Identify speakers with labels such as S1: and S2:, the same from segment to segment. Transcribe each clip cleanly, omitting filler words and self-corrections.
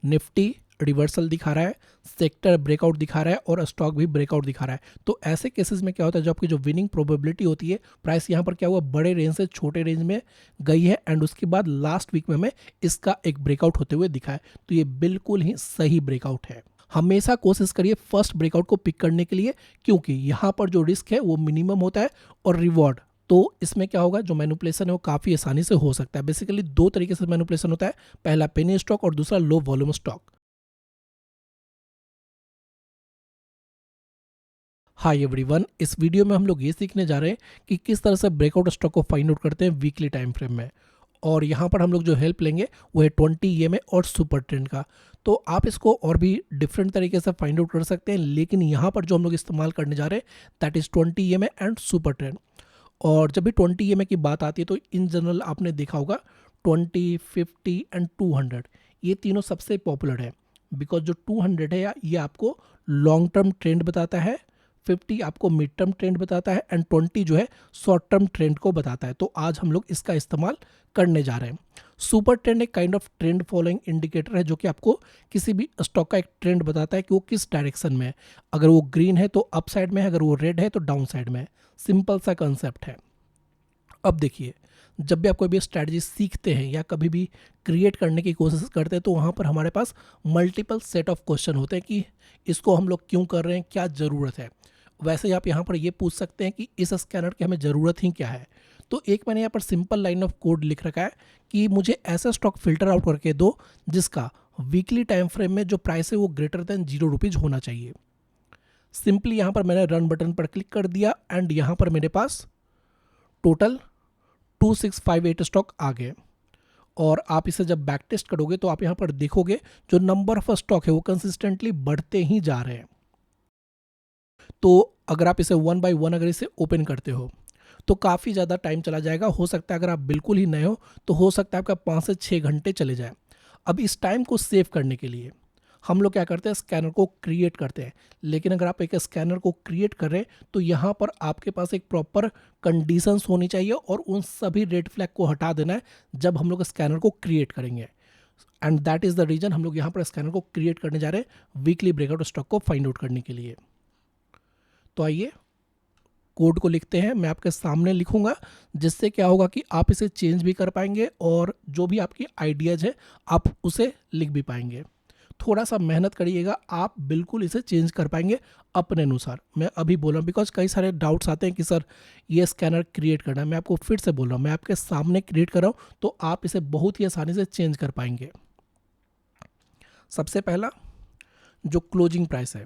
S1: Nifty reversal दिखा रहा है, सेक्टर ब्रेकआउट दिखा रहा है और स्टॉक भी ब्रेकआउट दिखा रहा है। तो ऐसे केसेस में क्या होता है, जो आपकी जो विनिंग प्रोबेबिलिटी होती है, प्राइस यहाँ पर क्या हुआ, बड़े रेंज से छोटे रेंज में गई है एंड उसके बाद लास्ट वीक में हमें इसका एक ब्रेकआउट होते हुए दिखा है। तो ये बिल्कुल ही सही ब्रेकआउट है। हमेशा कोशिश करिए फर्स्ट ब्रेकआउट को पिक करने के लिए, क्योंकि यहाँ पर जो रिस्क है वो मिनिमम होता है और रिवॉर्ड, तो इसमें क्या होगा, जो मैनिपुलेशन है वो काफ़ी आसानी से हो सकता है। बेसिकली दो तरीके से मैनिपुलेशन होता है, पहला पेनी स्टॉक और दूसरा लो वॉल्यूम स्टॉक। हाय एवरीवन, इस वीडियो में हम लोग ये सीखने जा रहे हैं कि किस तरह से ब्रेकआउट स्टॉक को फाइंड आउट करते हैं वीकली टाइम फ्रेम में। और यहाँ पर हम लोग जो हेल्प लेंगे वो है 20 EMA और सुपर ट्रेंड का। तो आप इसको और भी डिफरेंट तरीके से फाइंड आउट कर सकते हैं, लेकिन यहाँ पर जो हम लोग इस्तेमाल करने जा रहे हैं that is 20 EMA and super trend. और जब भी 20 EMA की बात आती है तो इन जनरल आपने देखा होगा 20, 50 एंड 200 ये तीनों सबसे पॉपुलर है, बिकॉज जो 200 है ये आपको लॉन्ग टर्म ट्रेंड बताता है, 50 आपको मिड टर्म ट्रेंड बताता है एंड 20 जो है शॉर्ट टर्म ट्रेंड को बताता है। तो आज हम लोग इसका इस्तेमाल करने जा रहे हैं। सुपर ट्रेंड एक kind of trend following indicator है, जो कि आपको किसी भी स्टॉक का एक ट्रेंड बताता है कि वो किस डायरेक्शन में है। अगर वो ग्रीन है तो अप साइड में है, अगर वो रेड है तो डाउन साइड में है। सिंपल सा कंसेप्ट है। अब देखिए, जब भी आप कोई भी स्ट्रैटेजी सीखते हैं या कभी भी क्रिएट करने की कोशिश करते हैं तो वहाँ पर हमारे पास मल्टीपल सेट ऑफ क्वेश्चन होते हैं कि इसको हम लोग क्यों कर रहे हैं, क्या ज़रूरत है। वैसे ही आप यहाँ पर ये पूछ सकते हैं कि इस स्कैनर की हमें ज़रूरत ही क्या है। तो एक मैंने यहाँ पर सिंपल लाइन ऑफ कोड लिख रखा है कि मुझे ऐसा स्टॉक फिल्टर आउट करके दो जिसका वीकली टाइम फ्रेम में जो प्राइस है वो ग्रेटर देन ₹0 होना चाहिए। सिंपली यहाँ पर मैंने रन बटन पर क्लिक कर दिया एंड यहाँ पर मेरे पास टोटल 2658 स्टॉक आ गए। और आप इसे जब बैक टेस्ट करोगे तो आप यहाँ पर देखोगे जो नंबर ऑफ स्टॉक है वो कंसिस्टेंटली बढ़ते ही जा रहे हैं। तो अगर आप इसे वन बाय वन अगर इसे ओपन करते हो तो काफ़ी ज़्यादा टाइम चला जाएगा। हो सकता है अगर आप बिल्कुल ही नए हो तो हो सकता है आपका 5 से 6 घंटे चले जाए। अब इस टाइम को सेव करने के लिए हम लोग क्या करते हैं, स्कैनर को क्रिएट करते हैं। लेकिन अगर आप एक स्कैनर को क्रिएट कर रहे हैं तो यहाँ पर आपके पास एक प्रॉपर कंडीशंस होनी चाहिए और उन सभी रेड फ्लैग को हटा देना है जब हम लोग स्कैनर को क्रिएट करेंगे। And that is the reason हम लोग यहाँ पर स्कैनर को क्रिएट करने जा रहे हैं वीकली ब्रेकआउट स्टॉक को फाइंड आउट करने के लिए। तो आइए कोड को लिखते हैं, मैं आपके सामने लिखूंगा, जिससे क्या होगा कि आप इसे चेंज भी कर पाएंगे और जो भी आपकी आइडियाज़ है आप उसे लिख भी पाएंगे। थोड़ा सा मेहनत करिएगा, आप बिल्कुल इसे चेंज कर पाएंगे अपने अनुसार। मैं अभी बोल रहा हूँ बिकॉज कई सारे डाउट्स आते हैं कि सर ये स्कैनर क्रिएट करना है। मैं आपको फिर से बोल रहा हूँ, मैं आपके सामने क्रिएट कर रहा हूँ तो आप इसे बहुत ही आसानी से चेंज कर पाएंगे। सबसे पहला जो क्लोजिंग प्राइस है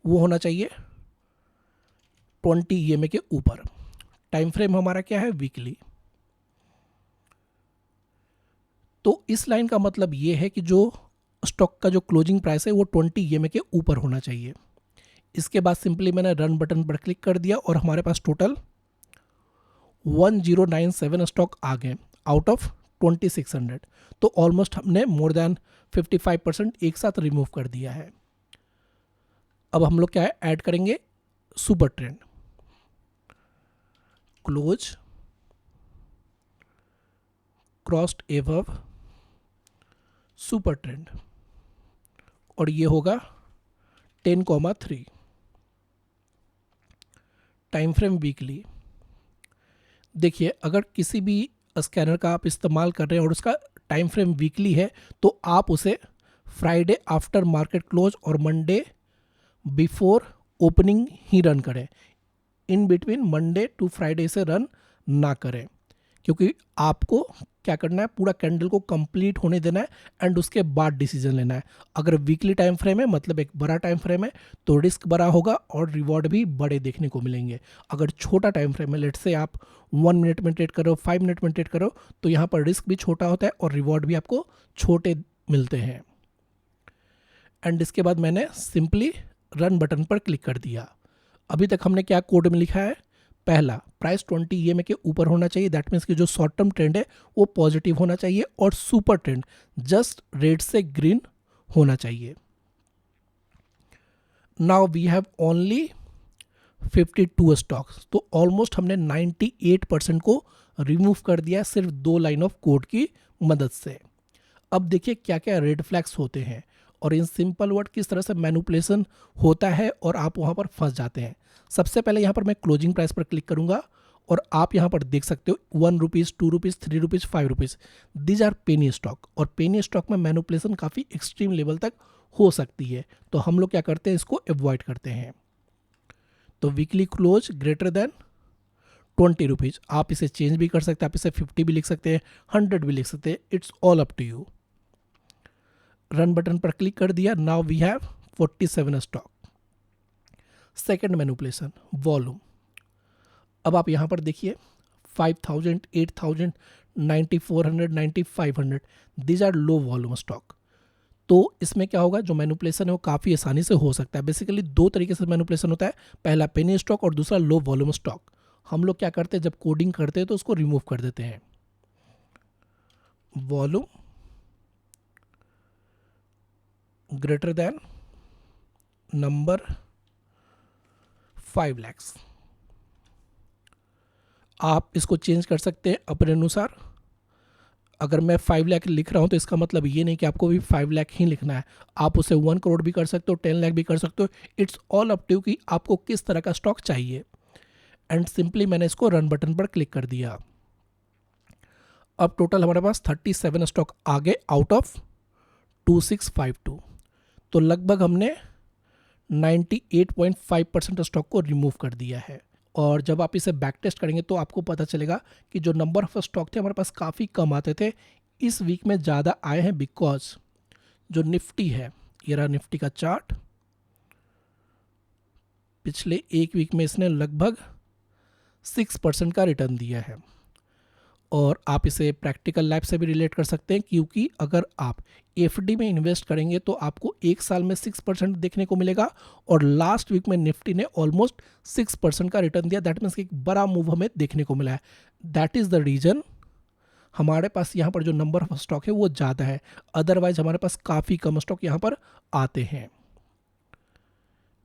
S1: वो होना चाहिए 20 EMA के ऊपर। टाइम फ्रेम हमारा क्या है, वीकली। तो इस लाइन का मतलब ये है कि जो स्टॉक का जो क्लोजिंग प्राइस है वो 20 EMA के ऊपर होना चाहिए। इसके बाद सिंपली मैंने रन बटन पर क्लिक कर दिया और हमारे पास टोटल 1097 स्टॉक आ गए आउट ऑफ 2600। तो ऑलमोस्ट हमने मोर देन 55% एक साथ रिमूव कर दिया है। अब हम लोग क्या है, ऐड करेंगे super trend, close crossed above super trend और ये होगा 10,3। Time frame weekly. देखिए, अगर किसी भी स्कैनर का आप इस्तेमाल कर रहे हैं और उसका टाइम फ्रेम वीकली है तो आप उसे फ्राइडे आफ्टर मार्केट क्लोज और मंडे बिफोर ओपनिंग ही रन करें। In between Monday to Friday से रन ना करें, क्योंकि आपको क्या करना है, पूरा कैंडल को कंप्लीट होने देना है एंड उसके बाद डिसीजन लेना है। अगर वीकली टाइम फ्रेम है मतलब एक बड़ा टाइम फ्रेम है तो रिस्क बड़ा होगा और रिवॉर्ड भी बड़े देखने को मिलेंगे। अगर छोटा टाइम फ्रेम है, लेट से आप 1 मिनट में ट्रेड करो, 5 मिनट में ट्रेड करो, तो यहाँ पर रिस्क भी छोटा होता है और रिवॉर्ड भी आपको छोटे मिलते हैं। एंड इसके बाद मैंने सिंपली रन बटन पर क्लिक कर दिया। अभी तक हमने क्या कोड में लिखा है, पहला प्राइस 20 EMA के ऊपर होना चाहिए, दैट मीन्स कि जो शॉर्ट टर्म ट्रेंड है वो पॉजिटिव होना चाहिए और सुपर ट्रेंड जस्ट रेड से ग्रीन होना चाहिए। Now we have only 52 stocks, तो ऑलमोस्ट हमने 98% को रिमूव कर दिया सिर्फ 2 लाइन ऑफ कोड की मदद से। अब देखिए क्या क्या रेड फ्लैग्स होते हैं और इन सिंपल वर्ड किस तरह से मैनिपुलेशन होता है और आप वहाँ पर फंस जाते हैं। सबसे पहले यहाँ पर मैं क्लोजिंग प्राइस पर क्लिक करूँगा और आप यहाँ पर देख सकते हो 1 rupees, 2 rupees, 3 rupees, 5 rupees, these are penny stock. और पेनी स्टॉक में मैनिपुलेशन काफ़ी एक्सट्रीम लेवल तक हो सकती है, तो हम लोग क्या करते हैं, इसको अवॉइड करते हैं। तो weekly close greater than 20 rupees, आप इसे चेंज भी कर सकते हैं, आप इसे 50 भी लिख सकते हैं, 100 भी लिख सकते हैं, it's all up to you. Run button पर क्लिक कर दिया, now we have 47 stock. Second manipulation volume. अब आप यहाँ पर देखिए 5000, 8000, 9400, 9500, these are low volume stock. तो इसमें क्या होगा, जो मैनिपुलेशन है वो काफ़ी आसानी से हो सकता है। बेसिकली दो तरीके से मैनिपुलेशन होता है, पहला पेनी स्टॉक और दूसरा लो वॉल्यूम स्टॉक। हम लोग क्या करते हैं, जब कोडिंग करते हैं तो उसको रिमूव कर देते हैं। Volume greater than number 5 lakhs, आप इसको चेंज कर सकते हैं अपने अनुसार। अगर मैं 5 लाख लिख रहा हूं तो इसका मतलब ये नहीं कि आपको भी 5 लाख ही लिखना है, आप उसे 1 करोड़ भी कर सकते हो, 10 लाख भी कर सकते हो, इट्स ऑल अप टू कि आपको किस तरह का स्टॉक चाहिए। एंड सिंपली मैंने इसको रन बटन पर क्लिक कर दिया। अब टोटल हमारे पास 37 स्टॉक आ गए आउट ऑफ 2652। तो लगभग हमने 98.5% स्टॉक को रिमूव कर दिया है। और जब आप इसे बैक टेस्ट करेंगे तो आपको पता चलेगा कि जो नंबर ऑफ स्टॉक थे हमारे पास काफ़ी कम आते थे, इस वीक में ज़्यादा आए हैं, बिकॉज जो निफ्टी है, ये रहा निफ्टी का चार्ट, पिछले एक वीक में इसने लगभग 6% का रिटर्न दिया है। और आप इसे प्रैक्टिकल लाइफ से भी रिलेट कर सकते हैं, क्योंकि अगर आप एफडी में इन्वेस्ट करेंगे तो आपको एक साल में 6% देखने को मिलेगा, और लास्ट वीक में निफ्टी ने ऑलमोस्ट 6% का रिटर्न दिया। दैट मीन्स एक बड़ा मूव हमें देखने को मिला है। दैट इज़ द रीज़न हमारे पास यहाँ पर जो नंबर ऑफ स्टॉक है वो ज़्यादा है, अदरवाइज हमारे पास काफ़ी कम स्टॉक यहाँ पर आते हैं।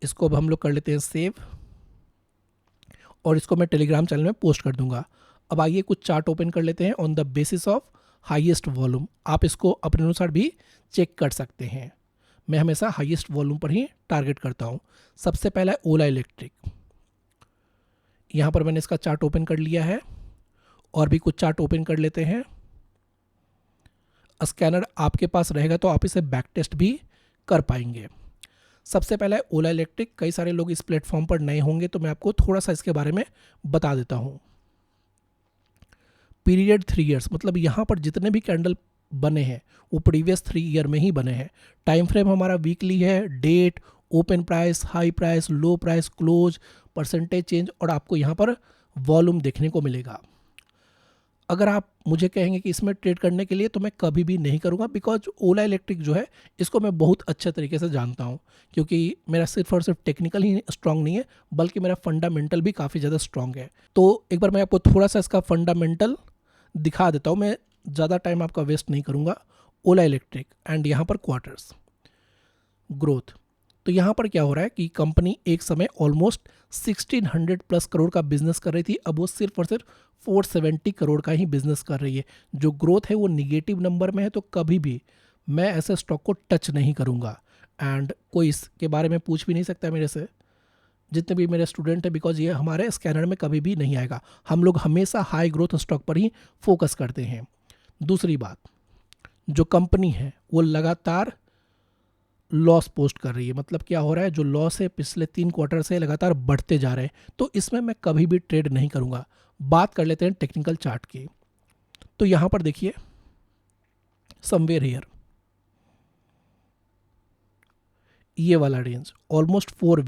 S1: इसको अब हम लोग कर लेते हैं सेव, और इसको मैं टेलीग्राम चैनल में पोस्ट कर दूंगा। अब आइए कुछ चार्ट ओपन कर लेते हैं on the basis of highest volume. आप इसको अपने अनुसार भी चेक कर सकते हैं। मैं हमेशा हाईएस्ट वॉल्यूम पर ही टारगेट करता हूं। सबसे पहला है ओला इलेक्ट्रिक। यहाँ पर मैंने इसका चार्ट ओपन कर लिया है, और भी कुछ चार्ट ओपन कर लेते हैं। स्कैनर आपके पास रहेगा तो आप इसे बैक टेस्ट भी कर पाएंगे। सबसे पहला है ओला इलेक्ट्रिक। कई सारे लोग इस प्लेटफॉर्म पर नए होंगे तो मैं आपको थोड़ा सा इसके बारे में बता देता हूँ। पीरियड 3 ईयर्स, मतलब यहाँ पर जितने भी कैंडल बने हैं वो प्रीवियस 3 ईयर में ही बने हैं। टाइम फ्रेम हमारा वीकली है, date, open price, high price, low price, close, percentage change, और आपको यहाँ पर वॉल्यूम देखने को मिलेगा। अगर आप मुझे कहेंगे कि इसमें ट्रेड करने के लिए, तो मैं कभी भी नहीं करूँगा, बिकॉज ओला इलेक्ट्रिक जो है इसको मैं बहुत अच्छे तरीके से जानता हूँ, क्योंकि मेरा सिर्फ और सिर्फ टेक्निकल ही स्ट्रांग नहीं है बल्कि मेरा फंडामेंटल भी काफ़ी ज़्यादा स्ट्रांग है। तो एक बार मैं आपको थोड़ा सा इसका फंडामेंटल दिखा देता हूँ, मैं ज़्यादा टाइम आपका वेस्ट नहीं करूँगा। ओला इलेक्ट्रिक एंड यहाँ पर क्वार्टर्स ग्रोथ। तो यहाँ पर क्या हो रहा है कि कंपनी एक समय ऑलमोस्ट 1600 प्लस करोड़ का बिजनेस कर रही थी, अब वो सिर्फ और सिर्फ 470 करोड़ का ही बिजनेस कर रही है। जो ग्रोथ है वो निगेटिव नंबर में है, तो कभी भी मैं ऐसे स्टॉक को टच नहीं करूँगा। एंड कोई इसके बारे में पूछ भी नहीं सकता मेरे से, जितने भी मेरे स्टूडेंट हैं, बिकॉज ये हमारे स्कैनर में कभी भी नहीं आएगा। हम लोग हमेशा हाई ग्रोथ स्टॉक पर ही फोकस करते हैं। दूसरी बात, जो कंपनी है वो लगातार लॉस पोस्ट कर रही है, मतलब क्या हो रहा है, जो लॉस है पिछले 3 क्वार्टर से लगातार बढ़ते जा रहे हैं, तो इसमें मैं कभी भी ट्रेड नहीं करूंगा। बात कर लेते हैं टेक्निकल चार्ट की। तो यहां पर देखिए समवेयर हियर, ये वाला रेंज ऑलमोस्ट 4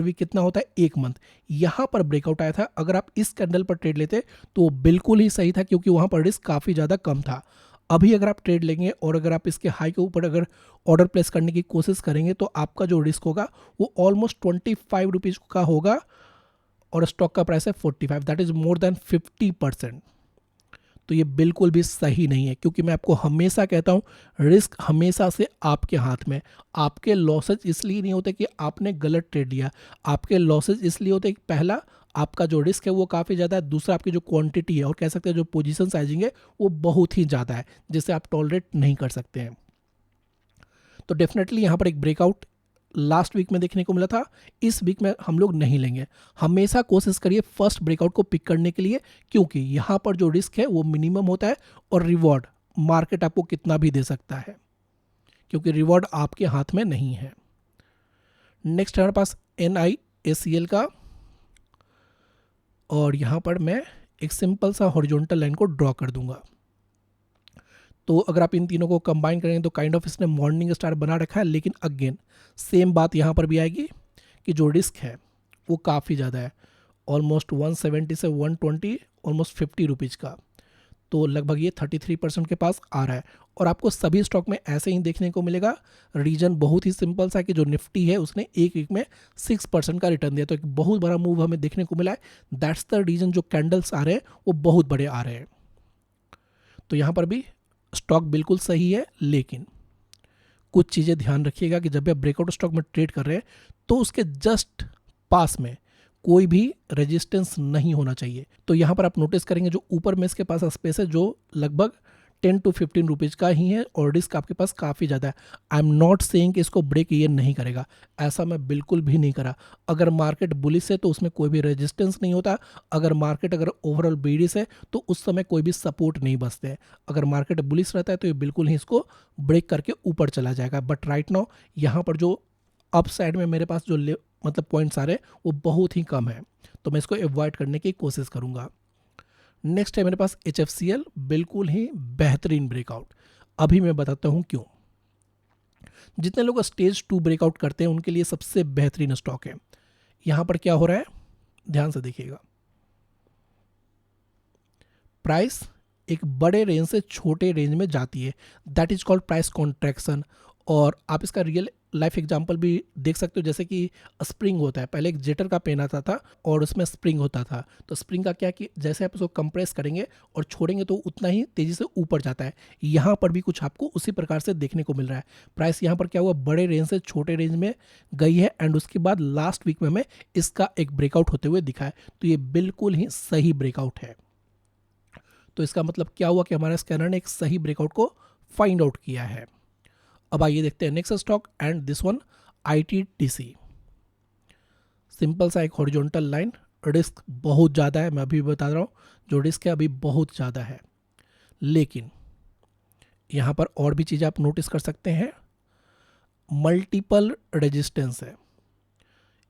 S1: वीक कितना होता है, 1 मंथ, यहां पर ब्रेकआउट आया था। अगर आप इस कैंडल पर ट्रेड लेते तो वो बिल्कुल ही सही था, क्योंकि वहां पर रिस्क काफ़ी ज़्यादा कम था। अभी अगर आप ट्रेड लेंगे और अगर आप इसके हाई के ऊपर अगर ऑर्डर प्लेस करने की कोशिश करेंगे तो आपका जो रिस्क होगा वो ऑलमोस्ट 25 रुपीज़ का होगा, और स्टॉक का प्राइस है 45, दैट इज़ मोर देन 50%। तो ये बिल्कुल भी सही नहीं है, क्योंकि मैं आपको हमेशा कहता हूँ रिस्क हमेशा से आपके हाथ में। आपके लॉसेज इसलिए नहीं होते कि आपने गलत ट्रेड लिया, आपके लॉसेज इसलिए होते कि पहला आपका जो रिस्क है वो काफ़ी ज़्यादा है, दूसरा आपकी जो क्वांटिटी है और कह सकते हैं जो पोजीशन साइजिंग है वो बहुत ही ज़्यादा है, जिसे आप टॉलरेट नहीं कर सकते हैं। तो डेफिनेटली यहाँ पर एक ब्रेकआउट लास्ट वीक में देखने को मिला था, इस वीक में हम लोग नहीं लेंगे। हमेशा कोशिश करिए फर्स्ट ब्रेकआउट को पिक करने के लिए, क्योंकि यहाँ पर जो रिस्क है वो मिनिमम होता है और रिवॉर्ड मार्केट आपको कितना भी दे सकता है, क्योंकि रिवॉर्ड आपके हाथ में नहीं है। नेक्स्ट हमारे पास NIACL का, और यहाँ पर मैं एक सिंपल सा हॉरिजॉन्टल लाइन को ड्रॉ कर दूंगा। तो अगर आप इन तीनों को कंबाइन करेंगे तो काइंड ऑफ इसने मॉर्निंग स्टार बना रखा है, लेकिन अगेन सेम बात यहाँ पर भी आएगी कि जो रिस्क है वो काफ़ी ज़्यादा है, ऑलमोस्ट 170 से 120, ऑलमोस्ट 50 रुपीज़ का। तो लगभग ये 33% के पास आ रहा है, और आपको सभी स्टॉक में ऐसे ही देखने को मिलेगा। रीजन बहुत ही सिंपल सा कि जो निफ्टी है उसने एक वीक में 6% का रिटर्न दिया, तो एक बहुत बड़ा मूव हमें देखने को मिला है। दैट्स द रीजन जो कैंडल्स आ रहे हैं वो बहुत बड़े आ रहे हैं। तो यहाँ पर भी स्टॉक बिल्कुल सही है, लेकिन कुछ चीज़ें ध्यान रखिएगा कि जब भी आप ब्रेकआउट स्टॉक में ट्रेड कर रहे हैं तो उसके जस्ट पास में कोई भी रेजिस्टेंस नहीं होना चाहिए। तो यहाँ पर आप नोटिस करेंगे जो ऊपर में इसके पास स्पेस है जो लगभग 10 to 15 रुपीज़ का ही है, और रिस्क आपके पास काफ़ी ज़्यादा है। आई एम नॉट सेइंग कि इसको ब्रेक ये नहीं करेगा, ऐसा मैं बिल्कुल भी नहीं करा। अगर मार्केट बुलिश है तो उसमें कोई भी रेजिस्टेंस नहीं होता, अगर ओवरऑल बीडिश है तो उस समय कोई भी सपोर्ट नहीं बचते हैं। अगर मार्केट बुलिश रहता है तो ये बिल्कुल ही इसको ब्रेक करके ऊपर चला जाएगा। बट राइट नाउ यहाँ पर जो अप साइड में मेरे पास जो मतलब पॉइंट्स आ रहे हैं वो बहुत ही कम है, तो मैं इसको अवॉइड करने की कोशिश करूँगा। नेक्स्ट है मेरे पास HFCL, बिल्कुल ही बेहतरीन ब्रेकआउट। अभी मैं बताता हूँ क्यों। जितने लोग स्टेज 2 ब्रेकआउट करते हैं उनके लिए सबसे बेहतरीन स्टॉक है। यहाँ पर क्या हो रहा है, ध्यान से देखिएगा। प्राइस एक बड़े रेंज से छोटे रेंज में जाती है, that is called price contraction. और आप इसका रियल लाइफ एग्जांपल भी देख सकते हो, जैसे कि स्प्रिंग होता है। पहले एक जेटर का पेन आता था और उसमें स्प्रिंग होता था, तो स्प्रिंग का क्या कि जैसे आप उसको कंप्रेस करेंगे और छोड़ेंगे तो उतना ही तेज़ी से ऊपर जाता है। यहाँ पर भी कुछ आपको उसी प्रकार से देखने को मिल रहा है। प्राइस यहाँ पर क्या हुआ, बड़े रेंज से छोटे रेंज में गई है, एंड उसके बाद लास्ट वीक में हमें इसका एक ब्रेकआउट होते हुए दिखा है। तो ये बिल्कुल ही सही ब्रेकआउट है। तो इसका मतलब क्या हुआ कि हमारे स्कैनर ने एक सही ब्रेकआउट को फाइंड आउट किया है। अब आइए देखते हैं next stock, and this one ITTC। Simple सा एक हॉरिजॉन्टल लाइन, रिस्क बहुत ज़्यादा है, मैं अभी बता रहा हूँ जो रिस्क है अभी बहुत ज़्यादा है, लेकिन यहाँ पर और भी चीज़ें आप नोटिस कर सकते हैं। मल्टीपल रेजिस्टेंस है,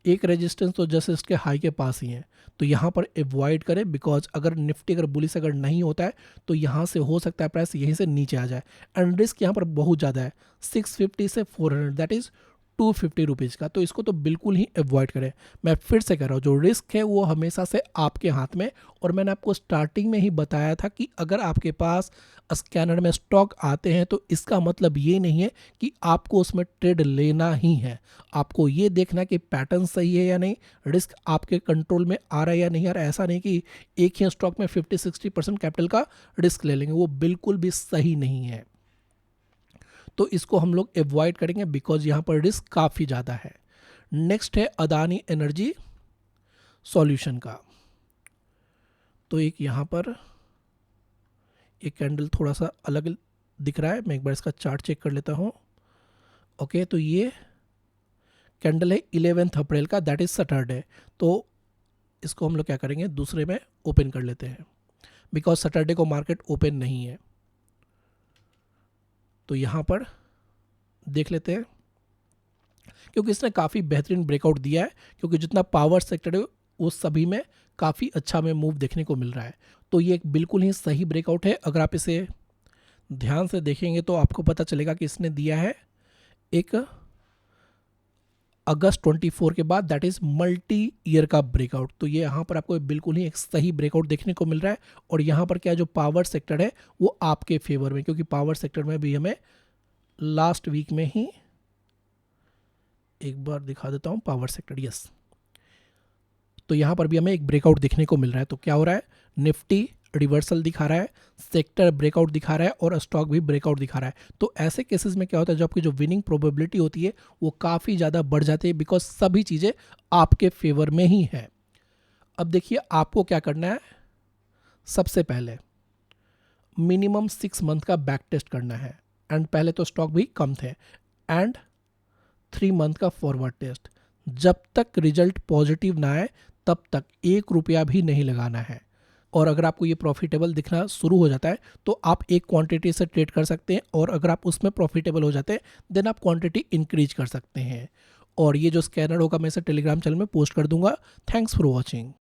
S1: एक रेजिस्टेंस तो जस्ट इसके हाई के पास ही है, तो यहाँ पर अवॉइड करें, बिकॉज अगर निफ्टी अगर बुलिश अगर नहीं होता है तो यहाँ से हो सकता है प्राइस यहीं से नीचे आ जाए, एंड रिस्क यहाँ पर बहुत ज़्यादा है, 650 से 400, दैट इज़ 250 रुपीज़ का। तो इसको तो बिल्कुल ही अवॉइड करें। मैं फिर से कह रहा हूँ जो रिस्क है वो हमेशा से आपके हाथ में, और मैंने आपको स्टार्टिंग में ही बताया था कि अगर आपके पास स्कैनर में स्टॉक आते हैं तो इसका मतलब ये नहीं है कि आपको उसमें ट्रेड लेना ही है। आपको ये देखना कि पैटर्न सही है या नहीं, रिस्क आपके कंट्रोल में आ रहा है या नहीं आ रहा है। ऐसा नहीं कि एक ही स्टॉक में 50-60% कैपिटल का रिस्क ले लेंगे, वो बिल्कुल भी सही नहीं है। तो इसको हम लोग अवॉइड करेंगे बिकॉज यहाँ पर रिस्क काफ़ी ज़्यादा है। नेक्स्ट है अदानी एनर्जी सॉल्यूशन का। तो एक यहाँ पर एक कैंडल थोड़ा सा अलग दिख रहा है, मैं एक बार इसका चार्ट चेक कर लेता हूँ। ओके, तो ये कैंडल है 11 अप्रैल का, दैट इज़ सैटरडे। तो इसको हम लोग क्या करेंगे, दूसरे में ओपन कर लेते हैं, बिकॉज सैटरडे को मार्केट ओपन नहीं है। तो यहाँ पर देख लेते हैं, क्योंकि इसने काफ़ी बेहतरीन ब्रेकआउट दिया है, क्योंकि जितना पावर सेक्टर है वो सभी में काफ़ी अच्छा हमें मूव देखने को मिल रहा है। तो ये एक बिल्कुल ही सही ब्रेकआउट है। अगर आप इसे ध्यान से देखेंगे तो आपको पता चलेगा कि इसने दिया है एक अगस्त 24 के बाद, दैट इज़ मल्टी ईयर का ब्रेकआउट। तो ये यहाँ पर आपको बिल्कुल ही एक सही ब्रेकआउट देखने को मिल रहा है। और यहाँ पर क्या जो पावर सेक्टर है वो आपके फेवर में, क्योंकि पावर सेक्टर में भी हमें लास्ट वीक में ही, एक बार दिखा देता हूँ पावर सेक्टर, यस, तो यहाँ पर भी हमें एक ब्रेकआउट देखने को मिल रहा है। तो क्या हो रहा है, निफ्टी रिवर्सल दिखा रहा है, सेक्टर ब्रेकआउट दिखा रहा है, और स्टॉक भी ब्रेकआउट दिखा रहा है। तो ऐसे केसेस में क्या होता है, जो आपकी जो विनिंग प्रोबेबिलिटी होती है वो काफ़ी ज़्यादा बढ़ जाती है, बिकॉज सभी चीज़ें आपके फेवर में ही है। अब देखिए आपको क्या करना है, सबसे पहले मिनिमम 6 मंथ का बैक टेस्ट करना है, एंड पहले तो स्टॉक भी कम थे, एंड 3 मंथ का फॉरवर्ड टेस्ट। जब तक रिजल्ट पॉजिटिव ना आए तब तक 1 रुपया भी नहीं लगाना है। और अगर आपको ये प्रॉफिटेबल दिखना शुरू हो जाता है तो आप एक क्वांटिटी से ट्रेड कर सकते हैं, और अगर आप उसमें प्रॉफिटेबल हो जाते हैं देन आप क्वांटिटी इंक्रीज कर सकते हैं। और ये जो स्कैनर होगा मैं इसे टेलीग्राम चैनल में पोस्ट कर दूंगा। Thanks for watching.